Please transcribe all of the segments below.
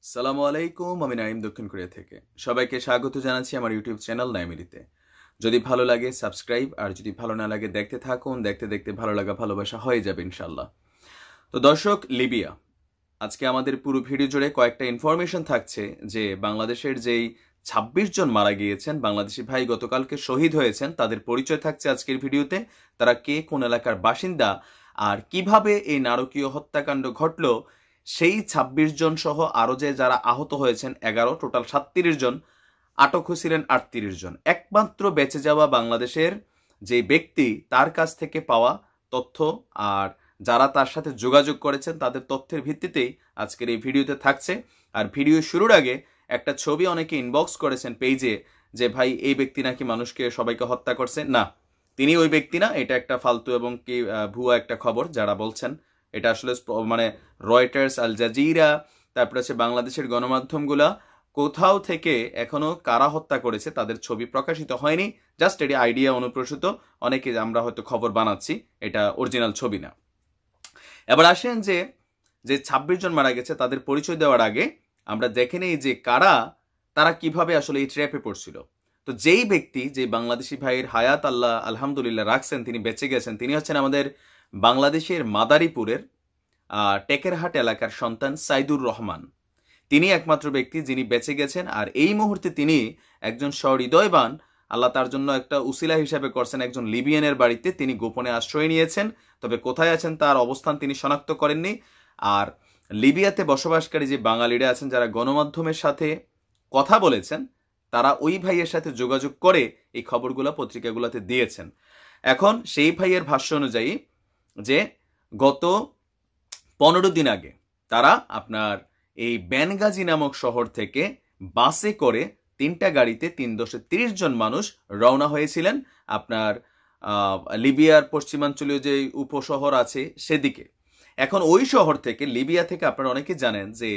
সালামু আলাইকুম, আমি নাইম দক্ষিণ কোরিয়া থেকে সবাইকে স্বাগত জানাচ্ছি আমার ইউটিউব চ্যানেল নাইমিরিতে। যদি ভালো লাগে সাবস্ক্রাইব, আর যদি ভালো না লাগে দেখতে থাকুন। দেখতে দেখতে ভালো লাগা ভালোবাসা হয়ে যাবে ইনশাল্লাহ। তো দর্শক, লিবিয়া, আজকে আমাদের পুরো ভিডিও জুড়ে কয়েকটা ইনফরমেশন থাকছে যে বাংলাদেশের যেই ২৬ জন মারা গিয়েছেন, বাংলাদেশি ভাই গতকালকে শহীদ হয়েছেন, তাদের পরিচয় থাকছে আজকের ভিডিওতে। তারা কে, কোন এলাকার বাসিন্দা, আর কিভাবে এই নারকীয় হত্যাকাণ্ড ঘটলো, সেই ২৬ জন সহ আরো যে যারা আহত হয়েছেন ১১, টোটাল ৩৭ জন, আটক হয়েছিলেন ৩৮ জন। একমাত্র বেঁচে যাওয়া বাংলাদেশের যে ব্যক্তি, তার কাছ থেকে পাওয়া তথ্য আর যারা তার সাথে যোগাযোগ করেছেন তাদের তথ্যের ভিত্তিতেই আজকের এই ভিডিওতে থাকছে। আর ভিডিও শুরুর আগে একটা ছবি অনেকে ইনবক্স করেছেন পেজে যে ভাই এই ব্যক্তি নাকি মানুষকে সবাইকে হত্যা করছে। না, তিনি ওই ব্যক্তি না, এটা একটা ফালতু এবং কি ভুয়া একটা খবর যারা বলছেন। এটা আসলে মানে রয়টার্স, আল জাজিরা, তারপরে হচ্ছে বাংলাদেশের গণমাধ্যমগুলা কোথাও থেকে এখনো কারা হত্যা করেছে তাদের ছবি প্রকাশিত হয়নি। জাস্ট এটি আইডিয়া অনুপ্রসূত, অনেকে আমরা হয়তো খবর বানাচ্ছি, এটা অরিজিনাল ছবি না। এবার আসেন যে ২৬ জন মারা গেছে তাদের পরিচয় দেওয়ার আগে আমরা দেখে নেই যে কারা, তারা কিভাবে আসলে এই ট্র্যাপে পড়ছিল। তো যেই ব্যক্তি, যে বাংলাদেশি ভাইয়ের হায়াত আল্লাহ আলহামদুলিল্লাহ রাখছেন, তিনি বেঁচে গেছেন, তিনি হচ্ছেন আমাদের বাংলাদেশের মাদারীপুরের টেকেরহাট এলাকার সন্তান সাইদুর রহমান। তিনি একমাত্র ব্যক্তি যিনি বেঁচে গেছেন। আর এই মুহূর্তে তিনি একজন সহৃদয়বান, আল্লাহ তার জন্য একটা উসিলা হিসাবে করছেন, একজন লিবিয়ানের বাড়িতে তিনি গোপনে আশ্রয় নিয়েছেন। তবে কোথায় আছেন তার অবস্থান তিনি শনাক্ত করেননি। আর লিবিয়াতে বসবাসকারী যে বাঙালিরা আছেন, যারা গণমাধ্যমের সাথে কথা বলেছেন, তারা ওই ভাইয়ের সাথে যোগাযোগ করে এই খবরগুলো পত্রিকাগুলোতে দিয়েছেন। এখন সেই ভাইয়ের ভাষ্য অনুযায়ী যে গত ১৫ দিন আগে তারা আপনার এই বেনগাজি নামক শহর থেকে বাসে করে ৩টা গাড়িতে ৩-৩০ জন মানুষ রওনা হয়েছিলেন আপনার লিবিয়ার পশ্চিমাঞ্চলীয় যে উপশহর আছে সেদিকে। এখন ওই শহর থেকে, লিবিয়া থেকে আপনারা অনেকে জানেন যে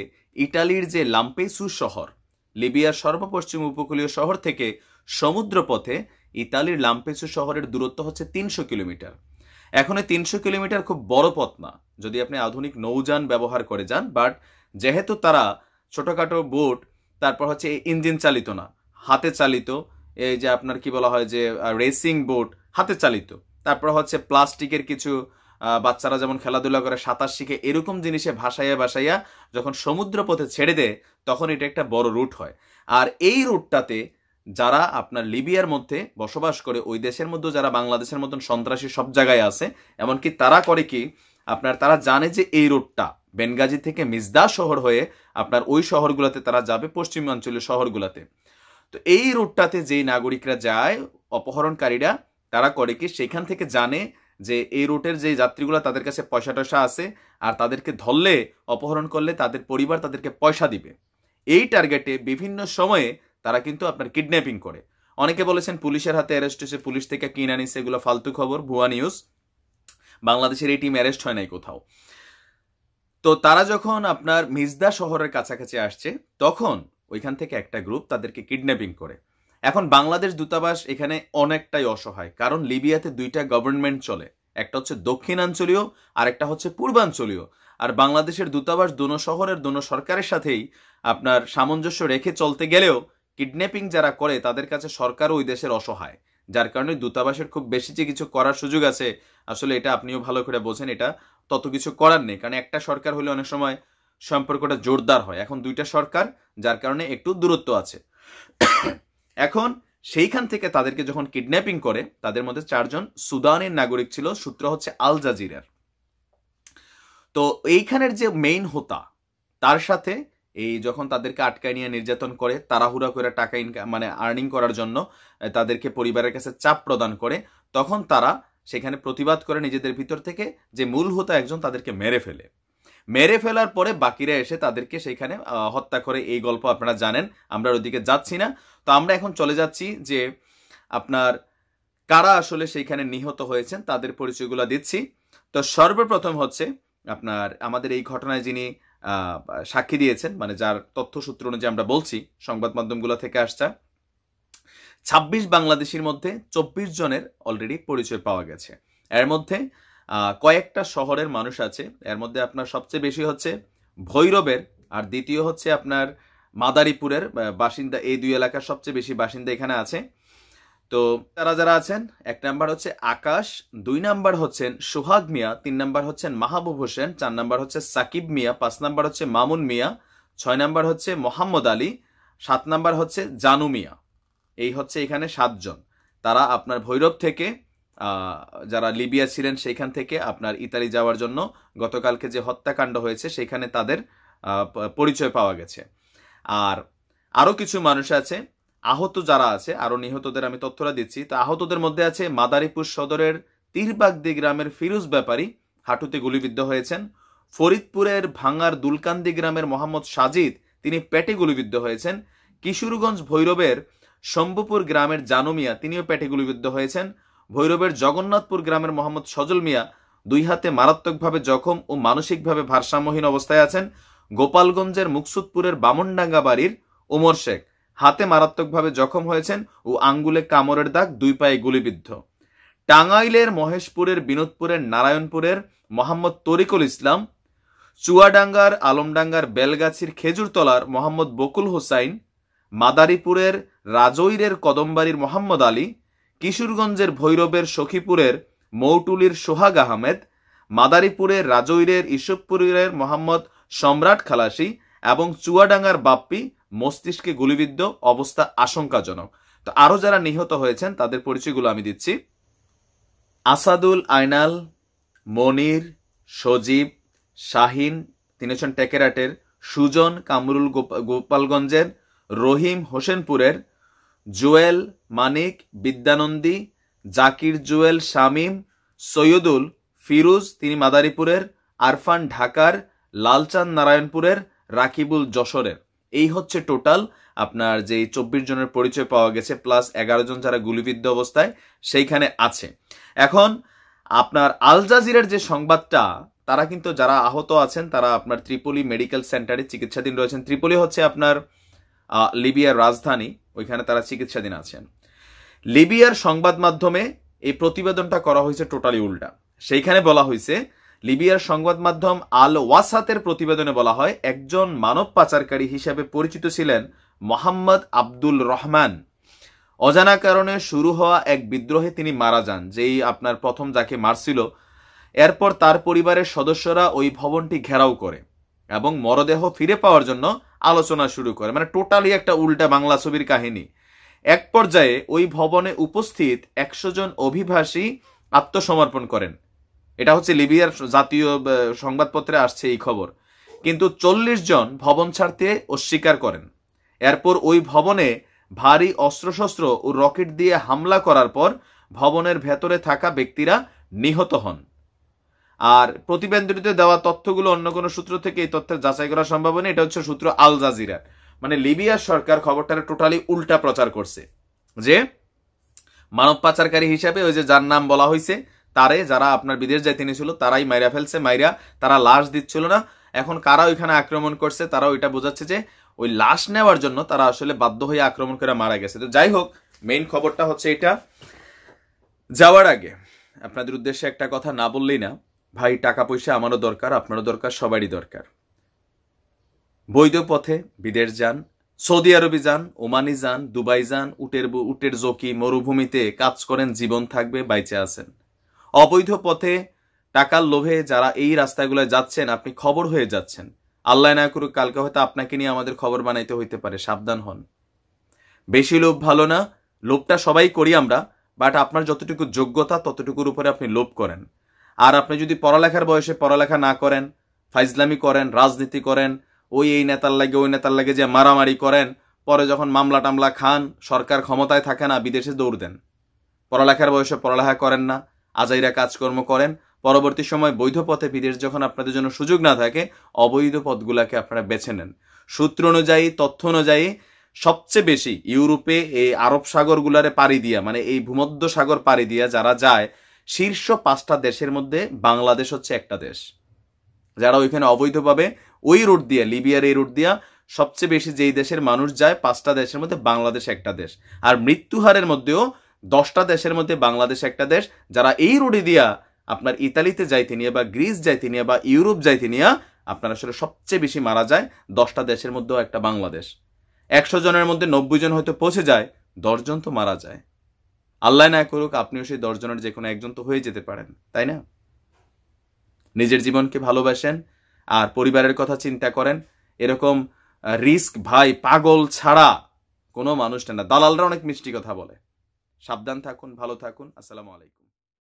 ইটালির যে লাম্পেসু শহর, লিবিয়ার সর্বপশ্চিম উপকূলীয় শহর থেকে সমুদ্রপথে ইতালির লাম্পেসু শহরের দূরত্ব হচ্ছে ৩০০ কিলোমিটার। এখন ৩০০ কিলোমিটার খুব বড় পথ না যদি আপনি আধুনিক নৌযান ব্যবহার করে যান, বাট যেহেতু তারা ছোটখাটো বোট, তারপর হচ্ছে ইঞ্জিন চালিত না, হাতে চালিত, এই যে আপনার কি বলা হয় যে রেসিং বোট হাতে চালিত, তারপর হচ্ছে প্লাস্টিকের কিছু বাচ্চারা যেমন খেলাধুলা করে সাঁতার শিখে, এরকম জিনিসে ভাসাইয়া ভাসাইয়া যখন সমুদ্র পথে ছেড়ে দেয় তখন এটা একটা বড় রুট হয়। আর এই রুটটাতে যারা আপনার লিবিয়ার মধ্যে বসবাস করে, ওই দেশের মধ্যে যারা বাংলাদেশের মতন সন্ত্রাসী সব জায়গায় আছে, এমনকি তারা করে কি আপনার, তারা জানে যে এই রুটটা বেনগাজি থেকে মিজদা শহর হয়ে আপনার ওই শহরগুলোতে তারা যাবে, পশ্চিমাঞ্চলীয় শহরগুলোতে। তো এই রুটটাতে যেই নাগরিকরা যায়, অপহরণকারীরা, তারা করে কি সেখান থেকে জানে যে এই রুটের যে যাত্রীগুলো তাদের কাছে পয়সা টয়সা আছে, আর তাদেরকে ধরলে, অপহরণ করলে তাদের পরিবার তাদেরকে পয়সা দিবে। এই টার্গেটে বিভিন্ন সময়ে তারা কিন্তু আপনার কিডন্যাপিং করে। অনেকে বলেছেন পুলিশের হাতে অ্যারেস্ট হয়েছে, পুলিশ থেকে কিনে আনিছে, এগুলো ফালতু খবর, ভুয়া নিউজ। বাংলাদেশের এই টিম অ্যারেস্ট হয় নাই কোথাও। তো তারা যখন আপনার মিজদা শহরের কাছাকাছি আসছে, তখন ওইখান থেকে একটা গ্রুপ তাদেরকে কিডন্যাপিং করে। এখন বাংলাদেশ দূতাবাস এখানে অনেকটাই অসহায়, কারণ লিবিয়াতে দুইটা গভর্নমেন্ট চলে, একটা হচ্ছে দক্ষিণাঞ্চলীয় আর একটা হচ্ছে পূর্বাঞ্চলীয়। আর বাংলাদেশের দূতাবাস দোনো শহরের দোনো সরকারের সাথেই আপনার সামঞ্জস্য রেখে চলতে গেলেও কিডন্যাপিং যারা করে তাদের কাছে সরকার ওই দেশের অসহায়, যার কারণে দূতাবাসের খুব বেশি যে কিছু করার সুযোগ আছে, আসলে এটা আপনিও ভালো করে বোঝেন, এটা তত কিছু করার নেই। কারণ একটা সরকার হলে অনেক সময় সম্পর্কটা জোরদার হয়, এখন দুইটা সরকার, যার কারণে একটু দূরত্ব আছে। এখন সেইখান থেকে তাদেরকে যখন কিডন্যাপিং করে, তাদের মধ্যে 4 জন সুদানের নাগরিক ছিল, সূত্র হচ্ছে আল জাজিরার। তো এইখানের যে মেইন হোতা, তার সাথে এই যখন তাদেরকে আটকায় নিয়ে নির্যাতন করে, তাড়াহুড়া করে টাকা মানে আর্নিং করার জন্য তাদেরকে পরিবারের কাছে চাপ প্রদান করে, তখন তারা সেখানে প্রতিবাদ করে নিজেদের ভিতর থেকে, যে মূল হোতা একজন, তাদেরকে মেরে ফেলে। মেরে ফেলার পরে বাকিরা এসে তাদেরকে সেখানে হত্যা করে। এই গল্প আপনারা জানেন, আমরা ওইদিকে যাচ্ছি না। তো আমরা এখন চলে যাচ্ছি যে আপনার কারা আসলে সেইখানে নিহত হয়েছেন, তাদের পরিচয়গুলো দিচ্ছি। তো সর্বপ্রথম হচ্ছে আপনার আমাদের এই ঘটনায় যিনি সাক্ষী দিয়েছেন, মানে যার তথ্যসূত্র অনুযায়ী আমরা বলছি, সংবাদ মাধ্যমগুলো থেকে আসছে, ২৬ বাংলাদেশির মধ্যে ২৪ জনের অলরেডি পরিচয় পাওয়া গেছে। এর মধ্যে কয়েকটা শহরের মানুষ আছে। এর মধ্যে আপনার সবচেয়ে বেশি হচ্ছে ভৈরবের আর দ্বিতীয় হচ্ছে আপনার মাদারীপুরের বাসিন্দা। এই দুই এলাকার সবচেয়ে বেশি বাসিন্দা এখানে আছে। তো তারা যারা আছেন, 1 নাম্বার হচ্ছে আকাশ, 2 নাম্বার হচ্ছেন সোহাগ মিয়া, 3 নাম্বার হচ্ছেন মাহবুব হোসেন, 4 নাম্বার হচ্ছে সাকিব মিয়া, 5 নাম্বার হচ্ছে মামুন মিয়া, 6 নাম্বার হচ্ছে মোহাম্মদ আলী, 7 নাম্বার হচ্ছে জানু মিয়া। এই হচ্ছে এখানে 7 জন। তারা আপনার ভৈরব থেকে যারা লিবিয়া ছিলেন সেইখান থেকে আপনার ইতালি যাওয়ার জন্য গতকালকে যে হত্যাকাণ্ড হয়েছে সেখানে তাদের পরিচয় পাওয়া গেছে। আর আরো কিছু মানুষ আছে, আহত যারা আছে, আরো নিহতদের আমি তথ্যটা দিচ্ছি। তো আহতদের মধ্যে আছে মাদারীপুর সদরের তীরবাগদি গ্রামের ফিরোজ ব্যাপারী, হাঁটুতে গুলিবিদ্ধ হয়েছেন। ফরিদপুরের ভাঙ্গার দুলকান্দি গ্রামের মোহাম্মদ সাজিদ, তিনি পেটে গুলিবিদ্ধ হয়েছেন। কিশোরগঞ্জ ভৈরবের শম্ভুপুর গ্রামের জানু মিয়া, তিনিও পেটে গুলিবিদ্ধ হয়েছেন। ভৈরবের জগন্নাথপুর গ্রামের মোহাম্মদ সজল মিয়া 2 হাতে মারাত্মকভাবে জখম ও মানসিকভাবে ভারসাম্যহীন অবস্থায় আছেন। গোপালগঞ্জের মুকসুদপুরের বামনডাঙ্গা বাড়ির ওমর শেখ হাতে মারাত্মকভাবে জখম হয়েছেন ও আঙ্গুলে কামড়ের দাগ, 2 পায়ে গুলিবিদ্ধ। টাঙ্গাইলের মহেশপুরের বিনোদপুরের নারায়ণপুরের মোহাম্মদ তরিকুল ইসলাম, চুয়াডাঙ্গার আলমডাঙ্গার বেলগাছির খেজুরতলার মোহাম্মদ বকুল হোসাইন, মাদারীপুরের রাজৈরের কদমবাড়ির মোহাম্মদ আলী, কিশোরগঞ্জের ভৈরবের সখীপুরের মৌটুলির সোহাগ আহমেদ, মাদারীপুরের রাজৈরের ইসবপুরের মোহাম্মদ সম্রাট খালাসি এবং চুয়াডাঙ্গার বাপ্পি মস্তিষ্কে গুলিবিদ্ধ, অবস্থা আশঙ্কাজনক। তো আরো যারা নিহত হয়েছেন তাদের পরিচয়গুলো আমি দিচ্ছি। আসাদুল আইনাল, মনির, সজীব, শাহিন, তিনি হচ্ছেন টেকেরাটের, সুজন কামরুল গোপালগঞ্জের, রহিম হোসেনপুরের, জুয়েল মানিক বিদ্যানন্দী, জাকির জুয়েল শামীম, সৈয়দুল ফিরোজ, তিনি মাদারীপুরের, আরফান ঢাকার, লালচাঁদ নারায়ণপুরের, রাকিবুল যশোরের। এই হচ্ছে টোটাল আপনার যে 24 জনের পরিচয় পাওয়া গেছে, প্লাস 11 জন যারা গুলিবিদ্ধ অবস্থায় সেইখানে আছে। এখন আপনার আল জাজিরার যে সংবাদটা, তারা কিন্তু যারা আহত আছেন তারা আপনার ত্রিপলি মেডিকেল সেন্টারে চিকিৎসাধীন রয়েছেন। ত্রিপলি হচ্ছে আপনার লিবিয়ার রাজধানী, ওইখানে তারা চিকিৎসাধীন আছেন। লিবিয়ার সংবাদ মাধ্যমে এই প্রতিবেদনটা করা হয়েছে টোটালি উল্টা। সেইখানে বলা হয়েছে, লিবিয়ার সংবাদ মাধ্যম আল ওয়াসাতের প্রতিবেদনে বলা হয়, একজন মানব পাচারকারী হিসেবে পরিচিত ছিলেন মোহাম্মদ আব্দুল রহমান। অজানা কারণে শুরু হওয়া এক বিদ্রোহে তিনি মারা যান, যেই আপনার প্রথম যাকে মারছিল। এরপর তার পরিবারের সদস্যরা ওই ভবনটি ঘেরাও করে এবং মরদেহ ফিরে পাওয়ার জন্য আলোচনা শুরু করে। মানে টোটালি একটা উল্টা বাংলা ছবির কাহিনী। এক পর্যায়ে ওই ভবনে উপস্থিত 100 জন অভিবাসী আত্মসমর্পণ করেন। এটা হচ্ছে লিবিয়ার জাতীয় সংবাদপত্রে আসছে এই খবর। কিন্তু 40 জন ভবন ছাড়তে অস্বীকার করেন। এরপর ওই ভবনে ভারী অস্ত্রশস্ত্র ও রকেট দিয়ে হামলা করার পর ভবনের ভেতরে থাকা ব্যক্তিরা নিহত হন। আর প্রতিবেদনটিতে দেওয়া তথ্যগুলো অন্য কোনো সূত্র থেকে এই তথ্যের যাচাই করা সম্ভব নয়। এটা হচ্ছে সূত্র আল জাজিরা। মানে লিবিয়ার সরকার খবরটারে টোটালি উল্টা প্রচার করছে, যে মানব পাচারকারী হিসাবে ওই যে যার নাম বলা হয়েছে তারে, যারা আপনার বিদেশ যাইতে নিয়েছিল তারাই মাইরা ফেলছে, মাইরা তারা লাশ দিচ্ছিল না। এখন কারা ওইখানে আক্রমণ করছে তারা ওইটা বোঝাচ্ছে যে ওই লাশ নেওয়ার জন্য তারা আসলে বাধ্য হয়ে আক্রমণ করে মারা গেছে। তো যাই হোক, মেইন খবরটা হচ্ছে এটা। যাওয়ার আগে আপনাদের উদ্দেশ্যে একটা কথা না বললেই না, ভাই টাকা পয়সা আমারও দরকার, আপনারও দরকার, সবারই দরকার। বৈধ পথে বিদেশ যান, সৌদি আরবে যান, ওমানি যান, দুবাই যান, উটের জকি মরুভূমিতে কাজ করেন, জীবন থাকবে, বাইচে আছেন। অবৈধ পথে টাকার লোভে যারা এই রাস্তাগুলোয় যাচ্ছেন, আপনি খবর হয়ে যাচ্ছেন। আল্লাহ না করুক কালকে হয়তো আপনাকে নিয়ে আমাদের খবর বানাইতে হইতে পারে, সাবধান হন। বেশি লোভ ভালো না, লোভটা সবাই করি আমরা, বাট আপনার যতটুকু যোগ্যতা ততটুকুর উপরে আপনি লোভ করেন। আর আপনি যদি পড়ালেখার বয়সে পড়ালেখা না করেন, ফাইজলামি করেন, রাজনীতি করেন, ওই এই নেতার লাগে ওই নেতার লাগে যে মারামারি করেন, পরে যখন মামলা টামলা খান, সরকার ক্ষমতায় থাকে না, বিদেশে দৌড় দেন। পড়ালেখার বয়সে পড়ালেখা করেন না, আজাইরা কাজকর্ম করেন, পরবর্তী সময় বৈধ পথে বিদেশ যখন আপনাদের জন্য সুযোগ না থাকে, অবৈধ পথগুলাকে আপনারা বেছে নেন। সূত্র অনুযায়ী, তথ্য অনুযায়ী সবচেয়ে বেশি ইউরোপে এই আরব সাগরগুলারে পাড়ি দিয়া, মানে এই ভূমধ্য সাগর পাড়ি দিয়া যারা যায়, শীর্ষ 5টা দেশের মধ্যে বাংলাদেশ হচ্ছে একটা দেশ। যারা ওইখানে অবৈধভাবে ওই রুট দিয়ে, লিবিয়ার এই রুট দিয়া সবচেয়ে বেশি যেই দেশের মানুষ যায়, 5টা দেশের মধ্যে বাংলাদেশ একটা দেশ। আর মৃত্যুহারের মধ্যেও 10টা দেশের মধ্যে বাংলাদেশ একটা দেশ। যারা এই রুটে দিয়া আপনার ইতালিতে যাইতে নিয়ে বা গ্রিস যাইতে নিয়ে বা ইউরোপ যাইতে নিয়ে আপনার আসলে সবচেয়ে বেশি মারা যায় 10টা দেশের মধ্যেও একটা বাংলাদেশ। 100 জনের মধ্যে 90 জন হয়তো পৌঁছে যায়, 10 জন তো মারা যায়। আল্লাহ না করুক আপনিও সেই 10 জনের যে কোনো একজন তো হয়ে যেতে পারেন, তাই না? নিজের জীবনকে ভালোবাসেন আর পরিবারের কথা চিন্তা করেন। এরকম রিস্ক ভাই পাগল ছাড়া কোনো মানুষ না। দালালরা অনেক মিষ্টি কথা বলে। সাবধান থাকুন, ভালো থাকুন। আসসালামু আলাইকুম।